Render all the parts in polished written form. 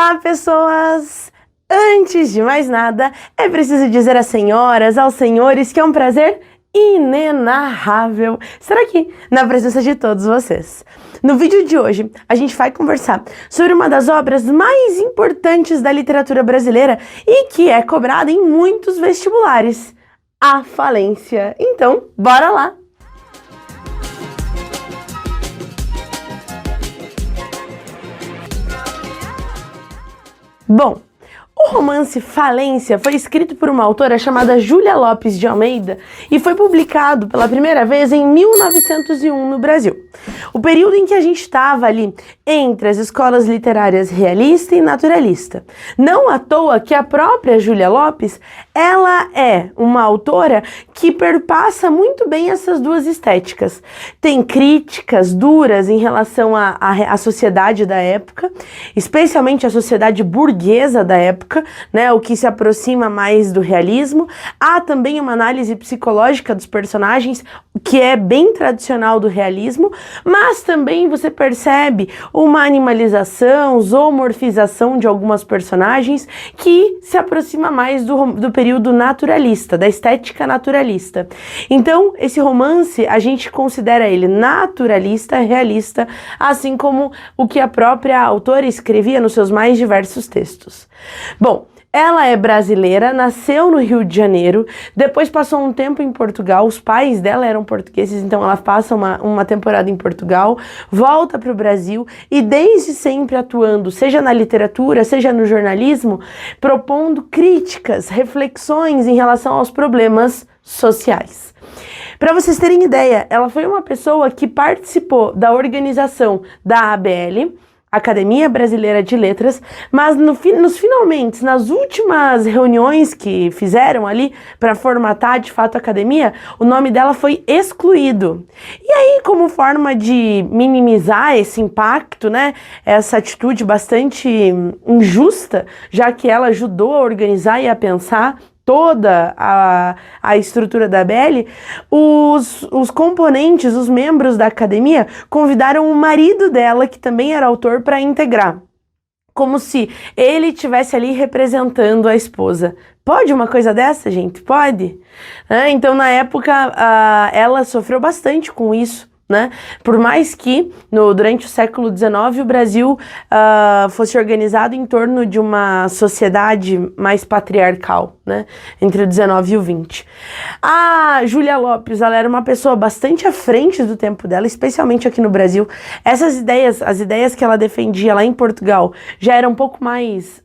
Olá, pessoas! Antes de mais nada, é preciso dizer às senhoras, aos senhores, que é um prazer inenarrável estar aqui na presença de todos vocês. No vídeo de hoje, a gente vai conversar sobre uma das obras mais importantes da literatura brasileira e que é cobrada em muitos vestibulares, A Falência. Então, bora lá! Bom, o romance Falência foi escrito por uma autora chamada Júlia Lopes de Almeida e foi publicado pela primeira vez em 1901 no Brasil. O período em que a gente estava ali entre as escolas literárias realista e naturalista. Não à toa que a própria Júlia Lopes, ela é uma autora que perpassa muito bem essas duas estéticas. Tem críticas duras em relação à sociedade da época, especialmente a sociedade burguesa da época, né, o que se aproxima mais do realismo. Há também uma análise psicológica dos personagens, que é bem tradicional do realismo, mas também você percebe uma animalização, zoomorfização de algumas personagens que se aproxima mais do período naturalista, da estética naturalista. Então, esse romance, a gente considera ele naturalista, realista, assim como o que a própria autora escrevia nos seus mais diversos textos. Bom, ela é brasileira, nasceu no Rio de Janeiro, depois passou um tempo em Portugal, os pais dela eram portugueses, então ela passa uma temporada em Portugal, volta para o Brasil e desde sempre atuando, seja na literatura, seja no jornalismo, propondo críticas, reflexões em relação aos problemas sociais. Para vocês terem ideia, ela foi uma pessoa que participou da organização da ABL, Academia Brasileira de Letras, mas nas últimas reuniões que fizeram ali para formatar de fato a academia, o nome dela foi excluído. E aí, como forma de minimizar esse impacto, né, essa atitude bastante injusta, já que ela ajudou a organizar e a pensar toda a estrutura da ABL, os componentes, os membros da academia, convidaram o marido dela, que também era autor, para integrar. Como se ele estivesse ali representando a esposa. Pode uma coisa dessa, gente? Pode? Então, na época, ela sofreu bastante com isso. Né? Por mais que durante o século XIX o Brasil fosse organizado em torno de uma sociedade mais patriarcal, né? Entre o XIX e o XX. A Júlia Lopes, ela era uma pessoa bastante à frente do tempo dela, especialmente aqui no Brasil. Essas ideias, as ideias que ela defendia lá em Portugal, já eram um pouco mais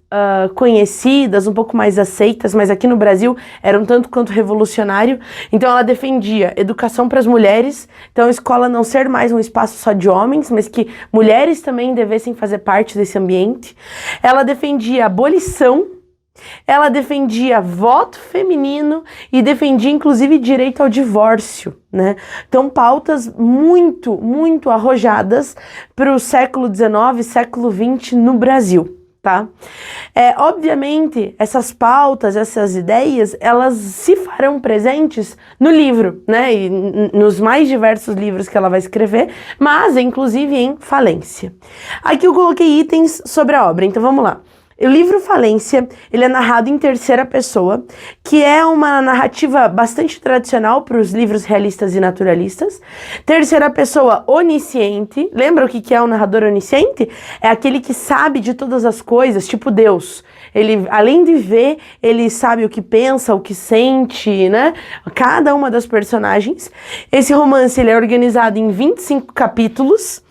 conhecidas, um pouco mais aceitas, mas aqui no Brasil era um tanto quanto revolucionário. Então ela defendia educação para as mulheres, então a escola não ser mais um espaço só de homens, mas que mulheres também devessem fazer parte desse ambiente. Ela defendia abolição, ela defendia voto feminino e defendia inclusive direito ao divórcio, né? Então pautas muito, muito arrojadas para o século XIX, século XX no Brasil. Tá? Obviamente, essas pautas, essas ideias, elas se farão presentes no livro, né? E nos mais diversos livros que ela vai escrever, mas inclusive em Falência. Aqui eu coloquei itens sobre a obra, então vamos lá. O livro Falência, ele é narrado em terceira pessoa, que é uma narrativa bastante tradicional para os livros realistas e naturalistas. Terceira pessoa onisciente. Lembra o que é um narrador onisciente? É aquele que sabe de todas as coisas, tipo Deus. Ele, além de ver, ele sabe o que pensa, o que sente, né? Cada uma das personagens. Esse romance, ele é organizado em 25 capítulos.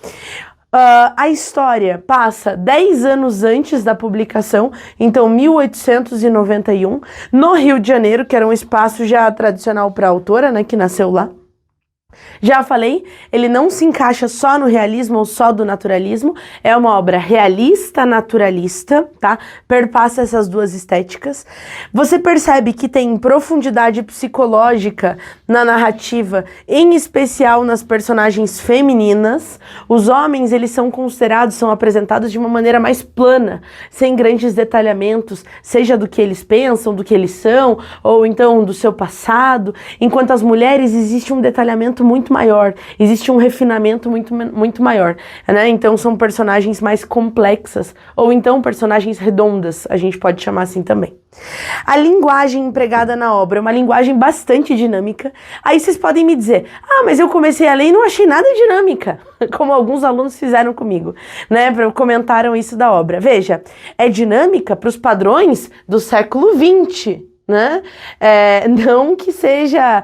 A história passa 10 anos antes da publicação, então 1891, no Rio de Janeiro, que era um espaço já tradicional para a autora, né, que nasceu lá. Já falei, ele não se encaixa só no realismo ou só do naturalismo, é uma obra realista, naturalista, tá? Perpassa essas duas estéticas. Você percebe que tem profundidade psicológica na narrativa, em especial nas personagens femininas. Os homens, eles são considerados, são apresentados de uma maneira mais plana, sem grandes detalhamentos, seja do que eles pensam, do que eles são, ou então do seu passado, enquanto as mulheres existe um detalhamento muito maior, existe um refinamento muito maior, né? Então são personagens mais complexas, ou então personagens redondas, a gente pode chamar assim também. A linguagem empregada na obra é uma linguagem bastante dinâmica. Aí vocês podem me dizer, mas eu comecei a ler e não achei nada dinâmica, como alguns alunos fizeram comigo, né? Comentaram isso da obra. Veja, é dinâmica para os padrões do século XX, né? Não que seja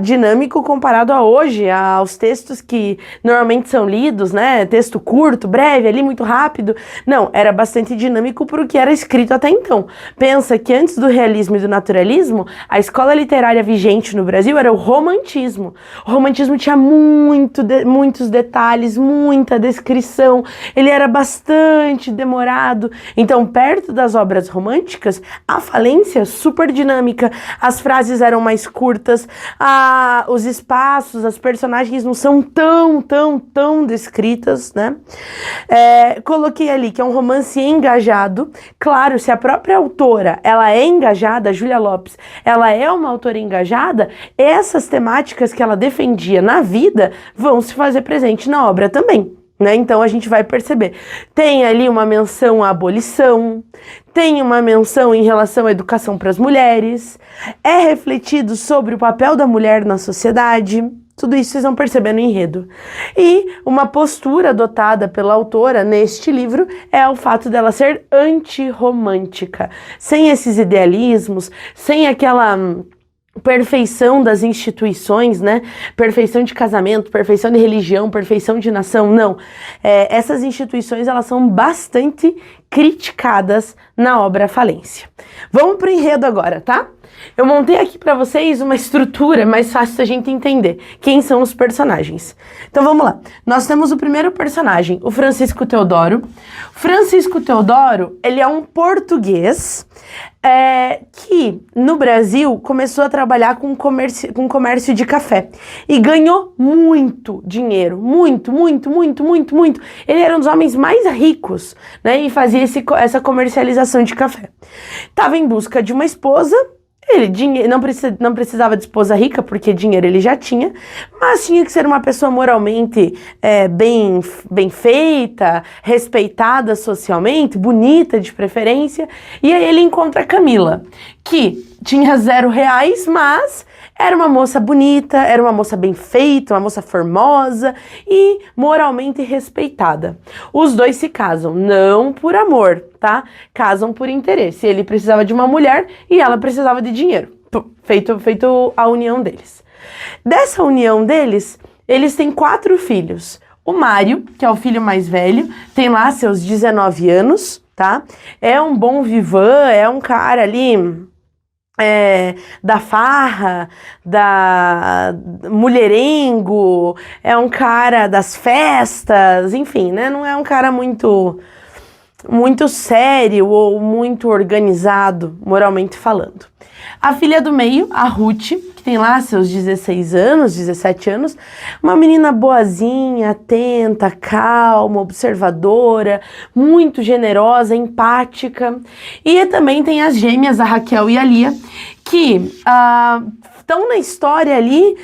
dinâmico comparado a hoje, aos textos que normalmente são lidos, né? Texto curto, breve, ali muito rápido. Não, era bastante dinâmico para o que era escrito até então. Pensa que antes do realismo e do naturalismo, a escola literária vigente no Brasil era o romantismo. O romantismo tinha muitos detalhes, muita descrição, ele era bastante demorado. Então, perto das obras românticas, a falência super dinâmica, as frases eram mais curtas, os espaços, as personagens não são tão descritas, né? Coloquei ali que é um romance engajado. Claro, se a própria autora, ela é engajada, Júlia Lopes, ela é uma autora engajada, essas temáticas que ela defendia na vida vão se fazer presente na obra também, né? Então a gente vai perceber. Tem ali uma menção à abolição, tem uma menção em relação à educação para as mulheres, é refletido sobre o papel da mulher na sociedade. Tudo isso vocês vão perceber no enredo. E uma postura adotada pela autora neste livro é o fato dela ser antirromântica, sem esses idealismos, sem aquela perfeição das instituições, né? Perfeição de casamento, perfeição de religião, perfeição de nação, não. Essas instituições, elas são bastante criticadas na obra Falência. Vamos pro enredo agora, tá? Eu montei aqui para vocês uma estrutura mais fácil da gente entender quem são os personagens. Então vamos lá. Nós temos o primeiro personagem, o Francisco Teodoro. Francisco Teodoro, ele é um português que no Brasil começou a trabalhar com comércio de café e ganhou muito dinheiro, muito. Ele era um dos homens mais ricos, né, e fazia essa comercialização de café. Estava em busca de uma esposa. Ele não precisava de esposa rica, porque dinheiro ele já tinha, mas tinha que ser uma pessoa moralmente bem feita, respeitada socialmente, bonita de preferência. E aí ele encontra a Camila, que tinha R$0, mas era uma moça bonita, era uma moça bem feita, uma moça formosa e moralmente respeitada. Os dois se casam, não por amor, tá? Casam por interesse. Ele precisava de uma mulher e ela precisava de dinheiro. Feito a união deles. Dessa união deles, eles têm 4 filhos. O Mário, que é o filho mais velho, tem lá seus 19 anos, tá? É um bom vivan, é um cara ali da farra, da mulherengo, é um cara das festas, enfim, né? Não é um cara muito sério ou muito organizado, moralmente falando. A filha do meio, a Ruth, que tem lá seus 16 anos, 17 anos, uma menina boazinha, atenta, calma, observadora, muito generosa, empática. E também tem as gêmeas, a Raquel e a Lia, que estão na história ali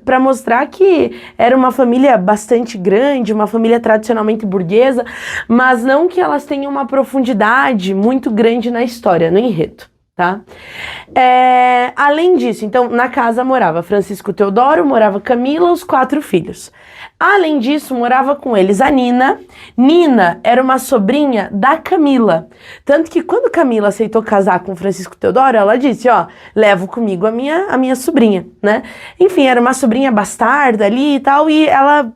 para mostrar que era uma família bastante grande, uma família tradicionalmente burguesa, mas não que elas tenham uma profundidade muito grande na história, no enredo. Tá? Além disso, então, na casa morava Francisco Teodoro, morava Camila, os 4 filhos. Além disso, morava com eles a Nina. Nina era uma sobrinha da Camila. Tanto que quando Camila aceitou casar com Francisco Teodoro, ela disse, levo comigo a minha sobrinha, né? Enfim, era uma sobrinha bastarda ali e tal, e ela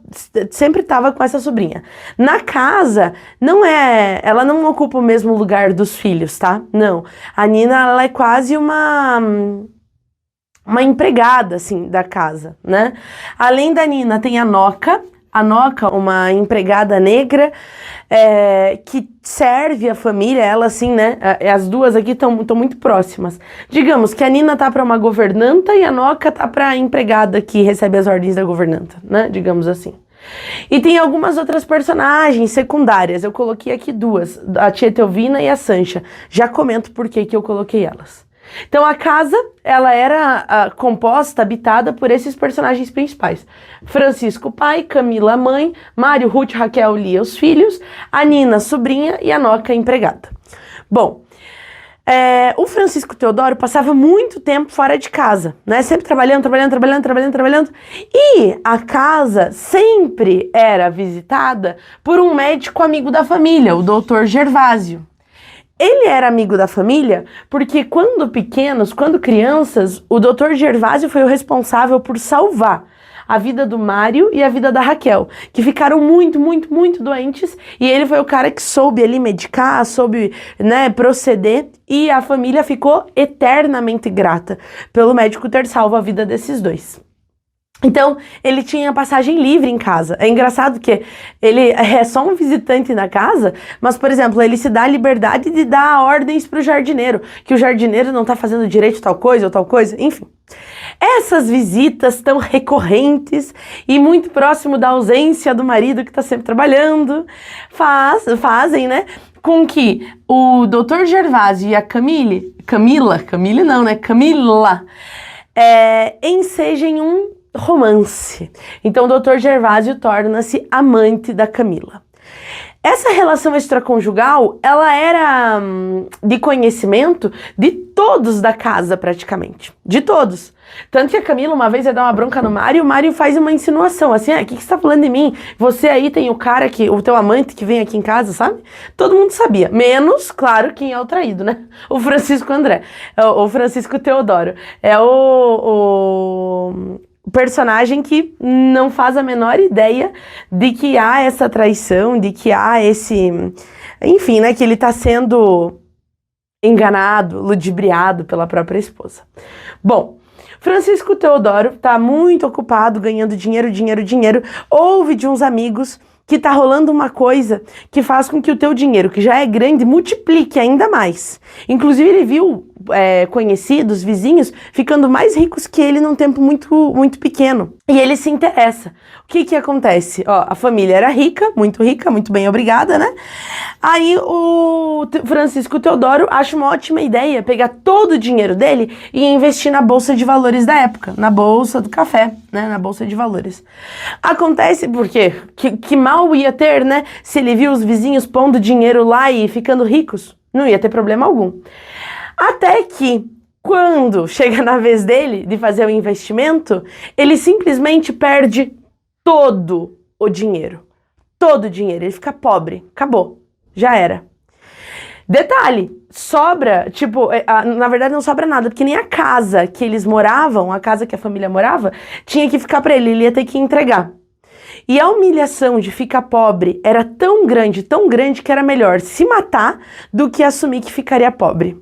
sempre estava com essa sobrinha. Na casa, ela não ocupa o mesmo lugar dos filhos, tá? Não. A Nina, ela é quase uma empregada, assim, da casa, né? Além da Nina, tem a Noca, uma empregada negra, que serve a família, ela assim, né? As duas aqui estão muito próximas. Digamos que a Nina tá para uma governanta e a Noca tá para a empregada que recebe as ordens da governanta, né? Digamos assim. E tem algumas outras personagens secundárias, eu coloquei aqui 2, a Tia Etelvina e a Sancha. Já comento por que eu coloquei elas. Então a casa, ela era composta, habitada por esses personagens principais. Francisco, pai, Camila, mãe, Mário, Ruth, Raquel, Lia, os filhos, a Nina, sobrinha e a Noca, empregada. Bom, o Francisco Teodoro passava muito tempo fora de casa, né? Sempre trabalhando. E a casa sempre era visitada por um médico amigo da família, o Dr. Gervásio. Ele era amigo da família porque quando pequenos, quando crianças, o Dr. Gervásio foi o responsável por salvar a vida do Mário e a vida da Raquel, que ficaram muito doentes, e ele foi o cara que soube ali medicar, soube, né, proceder, e a família ficou eternamente grata pelo médico ter salvo a vida desses dois. Então, ele tinha passagem livre em casa. É engraçado que ele é só um visitante na casa, mas, por exemplo, ele se dá a liberdade de dar ordens pro jardineiro, que o jardineiro não tá fazendo direito tal coisa ou tal coisa, enfim. Essas visitas tão recorrentes e muito próximo da ausência do marido que tá sempre trabalhando, fazem, né, com que o Dr. Gervásio e a Camila ensejem um romance. Então o Dr. Gervásio torna-se amante da Camila. Essa relação extraconjugal, ela era de conhecimento de todos da casa, praticamente. De todos. Tanto que a Camila uma vez ia dar uma bronca no Mário, e o Mário faz uma insinuação, assim, o que você tá falando de mim? Você aí tem o cara, o teu amante que vem aqui em casa, sabe? Todo mundo sabia. Menos, claro, quem é o traído, né? O Francisco André. O Francisco Teodoro. É o personagem que não faz a menor ideia de que há essa traição, de que há esse... Enfim, né, que ele tá sendo enganado, ludibriado pela própria esposa. Bom, Francisco Teodoro tá muito ocupado, ganhando dinheiro, ouve de uns amigos que tá rolando uma coisa que faz com que o teu dinheiro, que já é grande, multiplique ainda mais. Inclusive, ele viu conhecidos, vizinhos, ficando mais ricos que ele num tempo muito pequeno. E ele se interessa. O que acontece? Ó, a família era rica, muito bem obrigada, né? Aí o Francisco Teodoro acha uma ótima ideia pegar todo o dinheiro dele e investir na bolsa de valores da época, na bolsa do café, né? Na bolsa de valores. Acontece porque que mal ia ter, né? Se ele viu os vizinhos pondo dinheiro lá e ficando ricos, não ia ter problema algum. Até que, quando chega na vez dele de fazer o investimento, ele simplesmente perde todo o dinheiro. Todo o dinheiro. Ele fica pobre. Acabou. Já era. Detalhe, sobra, na verdade não sobra nada, porque nem a casa que eles moravam, a casa que a família morava, tinha que ficar pra ele ia ter que entregar. E a humilhação de ficar pobre era tão grande que era melhor se matar do que assumir que ficaria pobre.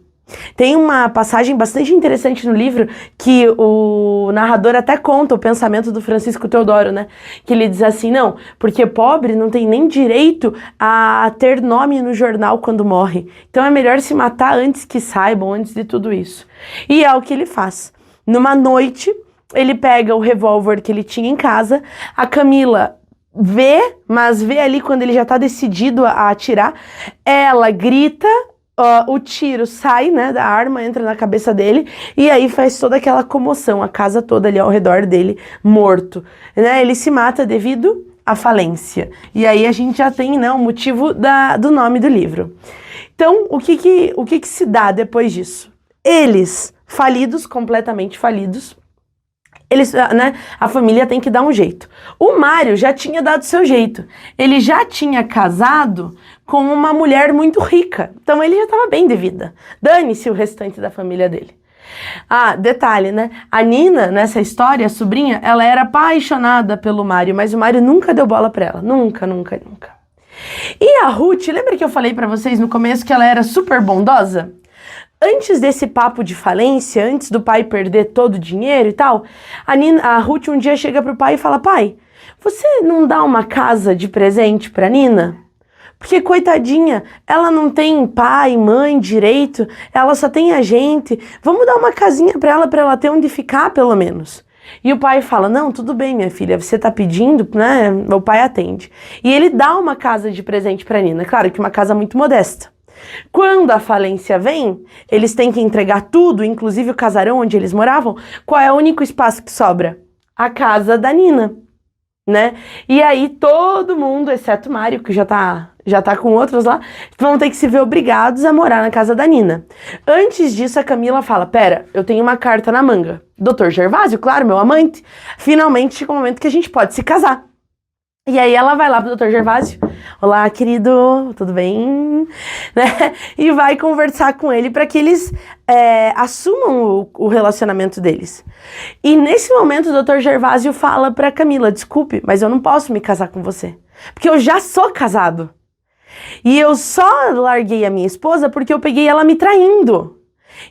Tem uma passagem bastante interessante no livro que o narrador até conta o pensamento do Francisco Teodoro, né? Que ele diz assim, não, porque pobre não tem nem direito a ter nome no jornal quando morre. Então é melhor se matar antes que saibam, antes de tudo isso. E é o que ele faz. Numa noite, ele pega o revólver que ele tinha em casa, a Camila mas vê ali quando ele já tá decidido a atirar, ela grita, o tiro sai, né, da arma, entra na cabeça dele, e aí faz toda aquela comoção, a casa toda ali ao redor dele, morto, né, ele se mata devido à falência, e aí a gente já tem, né, o motivo do nome do livro. Então, o que se dá depois disso? Eles, completamente falidos, né, a família tem que dar um jeito. O Mário já tinha dado seu jeito. Ele já tinha casado com uma mulher muito rica. Então ele já estava bem de vida. Dane-se o restante da família dele. Ah, detalhe, né? A Nina, nessa história, a sobrinha, ela era apaixonada pelo Mário, mas o Mário nunca deu bola pra ela. Nunca. E a Ruth, lembra que eu falei pra vocês no começo que ela era super bondosa? Antes desse papo de falência, antes do pai perder todo o dinheiro e tal, a Ruth um dia chega pro pai e fala, pai, você não dá uma casa de presente pra Nina? Porque, coitadinha, ela não tem pai, mãe direito, ela só tem a gente, vamos dar uma casinha pra ela ter onde ficar, pelo menos. E o pai fala, não, tudo bem, minha filha, você tá pedindo, né, o pai atende. E ele dá uma casa de presente pra Nina, claro que uma casa muito modesta. Quando a falência vem, eles têm que entregar tudo, inclusive o casarão onde eles moravam. Qual é o único espaço que sobra? A casa da Nina, né? E aí todo mundo, exceto o Mário, que já tá com outros lá, vão ter que se ver obrigados a morar na casa da Nina. Antes disso, a Camila fala, pera, eu tenho uma carta na manga. Dr. Gervásio, claro, meu amante. Finalmente chega o momento que a gente pode se casar. E aí ela vai lá pro Dr. Gervásio, olá, querido, tudo bem? Né? E vai conversar com ele para que eles assumam o relacionamento deles. E nesse momento o Dr. Gervásio fala pra Camila, desculpe, mas eu não posso me casar com você, porque eu já sou casado. E eu só larguei a minha esposa porque eu peguei ela me traindo.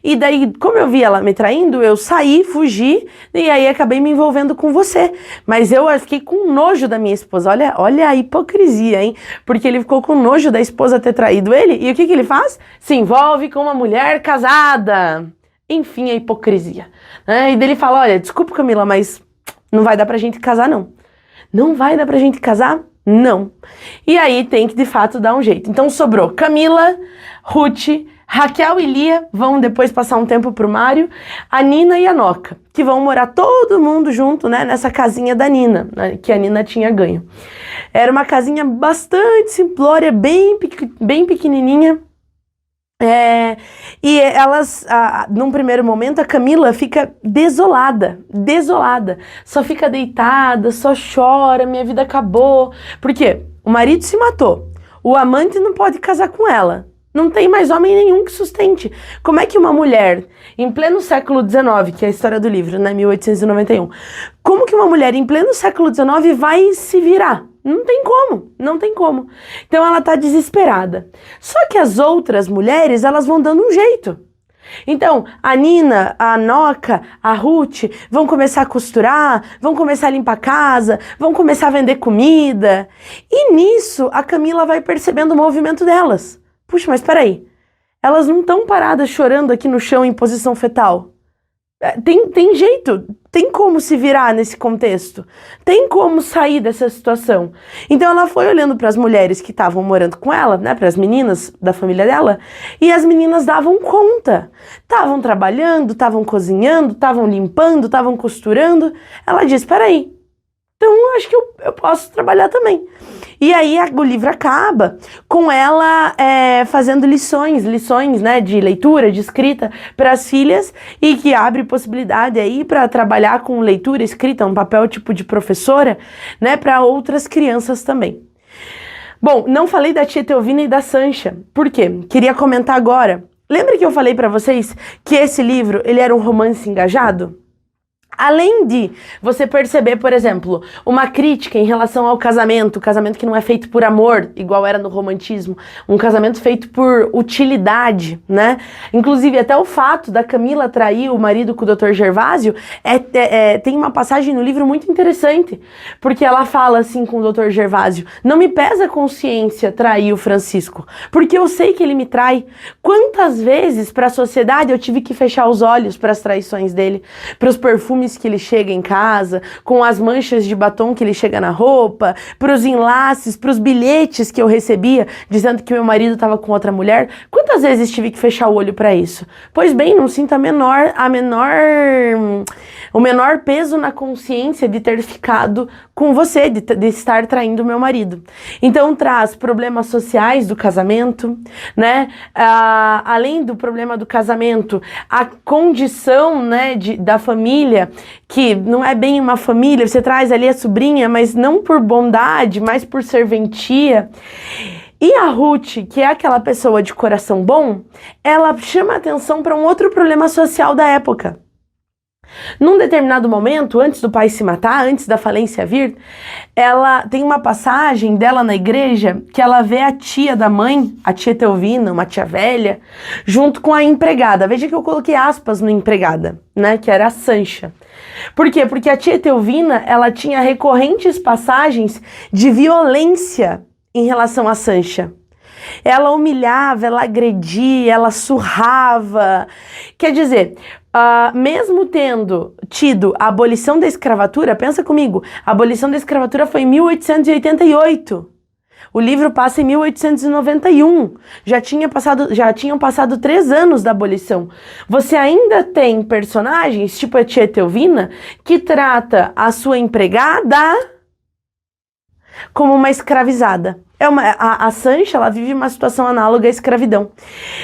E daí, como eu vi ela me traindo, eu saí, fugi, e aí acabei me envolvendo com você. Mas eu fiquei com nojo da minha esposa. Olha a hipocrisia, hein? Porque ele ficou com nojo da esposa ter traído ele. E o que ele faz? Se envolve com uma mulher casada. Enfim, a hipocrisia. E daí ele fala, olha, desculpa, Camila, mas não vai dar pra gente casar, não. Não vai dar pra gente casar? Não. E aí tem que, de fato, dar um jeito. Então sobrou Camila, Ruth, Raquel e Lia vão depois passar um tempo pro Mário, a Nina e a Noca, que vão morar todo mundo junto, né, nessa casinha da Nina, né, que a Nina tinha ganho. Era uma casinha bastante simplória, bem pequenininha. E elas, num primeiro momento, a Camila fica desolada, só fica deitada, só chora, minha vida acabou. Por quê? O marido se matou, o amante não pode casar com ela, não tem mais homem nenhum que sustente. Como é que uma mulher, em pleno século XIX, que é a história do livro, né, 1891, como que uma mulher em pleno século XIX vai se virar? Não tem como, não tem como. Então ela tá desesperada. Só que as outras mulheres, elas vão dando um jeito. Então, a Nina, a Noca, a Ruth vão começar a costurar, vão começar a limpar a casa, vão começar a vender comida. E nisso, a Camila vai percebendo o movimento delas. Puxa, mas peraí, elas não estão paradas chorando aqui no chão em posição fetal. Tem jeito, tem como se virar nesse contexto, tem como sair dessa situação. Então ela foi olhando para as mulheres que estavam morando com ela, né, para as meninas da família dela, e as meninas davam conta, estavam trabalhando, estavam cozinhando, estavam limpando, estavam costurando. Ela disse, peraí, então acho que eu posso trabalhar também. E aí o livro acaba com ela fazendo lições, né, de leitura, de escrita para as filhas, e que abre possibilidade aí para trabalhar com leitura, escrita, um papel tipo de professora, né, para outras crianças também. Bom, não falei da tia Teovina e da Sancha. Por quê? Queria comentar agora. Lembra que eu falei para vocês que esse livro, ele era um romance engajado? Além de você perceber, por exemplo, uma crítica em relação ao casamento, casamento que não é feito por amor, igual era no romantismo, um casamento feito por utilidade, né? Inclusive, até o fato da Camila trair o marido com o Dr. Gervásio, tem uma passagem no livro muito interessante, porque ela fala assim com o Dr. Gervásio, não me pesa a consciência trair o Francisco, porque eu sei que ele me trai. Quantas vezes para a sociedade eu tive que fechar os olhos para as traições dele, para os perfumes que ele chega em casa, com as manchas de batom que ele chega na roupa, para os enlaces, para os bilhetes que eu recebia dizendo que meu marido estava com outra mulher. Quantas vezes tive que fechar o olho para isso? Pois bem, não sinto o menor peso na consciência de ter ficado com você, de estar traindo meu marido. Então traz problemas sociais do casamento, né? Além do problema do casamento, a condição, né, da família, que não é bem uma família, você traz ali a sobrinha, mas não por bondade, mas por serventia. E a Ruth, que é aquela pessoa de coração bom, ela chama atenção para um outro problema social da época. Num determinado momento, antes do pai se matar, antes da falência vir, ela tem uma passagem dela na igreja que ela vê a tia da mãe, a tia Teovina, uma tia velha, junto com a empregada. Veja que eu coloquei aspas no empregada, né, que era a Sancha. Por quê? Porque a tia Teovina, ela tinha recorrentes passagens de violência em relação à Sancha. Ela humilhava, ela agredia, ela surrava. Quer dizer, mesmo tendo tido a abolição da escravatura, pensa comigo, a abolição da escravatura foi em 1888. O livro passa em 1891. Já tinham passado 3 anos da abolição. Você ainda tem personagens, tipo a tia Teovina, que trata a sua empregada como uma escravizada. A Sancha, ela vive uma situação análoga à escravidão.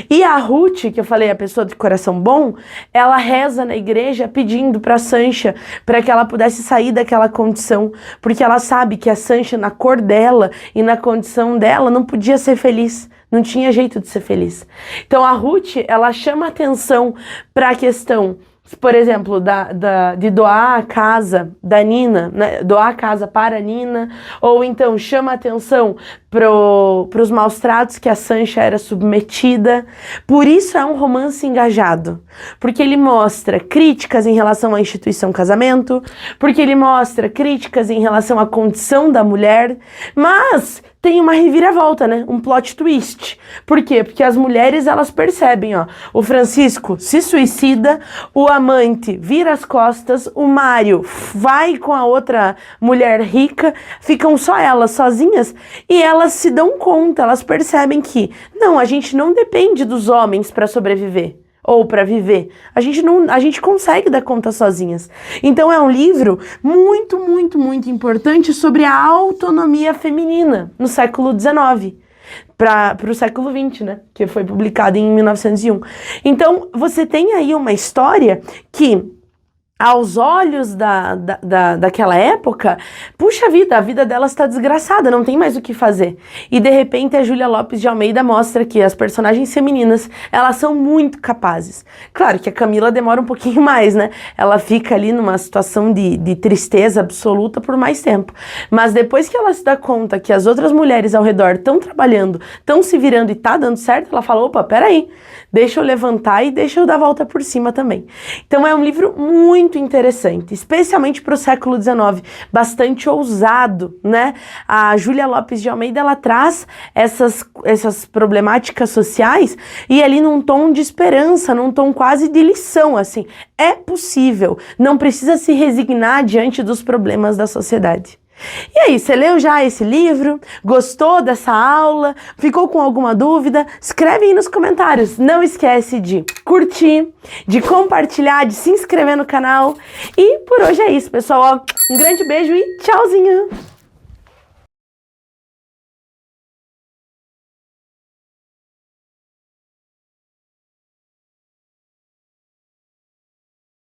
E a Ruth, que eu falei, a pessoa de coração bom, ela reza na igreja pedindo para Sancha para que ela pudesse sair daquela condição, porque ela sabe que a Sancha, na cor dela e na condição dela, não podia ser feliz. Não tinha jeito de ser feliz. Então a Ruth, ela chama atenção para a questão, por exemplo, de doar a casa da Nina, né? Doar a casa para a Nina, ou então chama atenção para os maus tratos que a Sancha era submetida. Por isso é um romance engajado, porque ele mostra críticas em relação à instituição casamento, porque ele mostra críticas em relação à condição da mulher, mas tem uma reviravolta, né? Um plot twist. Por quê? Porque as mulheres, elas percebem, ó. O Francisco se suicida, o amante vira as costas, o Mário vai com a outra mulher rica, ficam só elas sozinhas e elas se dão conta, elas percebem que, não, a gente não depende dos homens para sobreviver. Ou para viver. A gente consegue dar conta sozinhas. Então é um livro muito, muito, muito importante sobre a autonomia feminina no século XIX. Para o século XX, né? Que foi publicado em 1901. Então você tem aí uma história que, aos olhos daquela época, puxa vida, a vida dela está desgraçada, não tem mais o que fazer. E de repente a Júlia Lopes de Almeida mostra que as personagens femininas, elas são muito capazes. Claro que a Camila demora um pouquinho mais, né? Ela fica ali numa situação de tristeza absoluta por mais tempo. Mas depois que ela se dá conta que as outras mulheres ao redor estão trabalhando, estão se virando e tá dando certo, ela fala, opa, peraí, deixa eu levantar e deixa eu dar a volta por cima também. Então é um livro muito interessante, especialmente para o século XIX, bastante ousado, né? A Júlia Lopes de Almeida, ela traz essas problemáticas sociais e ali num tom de esperança, num tom quase de lição, assim. É possível, não precisa se resignar diante dos problemas da sociedade. E aí, você leu já esse livro? Gostou dessa aula? Ficou com alguma dúvida? Escreve aí nos comentários. Não esquece de curtir, de compartilhar, de se inscrever no canal. E por hoje é isso, pessoal. Um grande beijo e tchauzinho!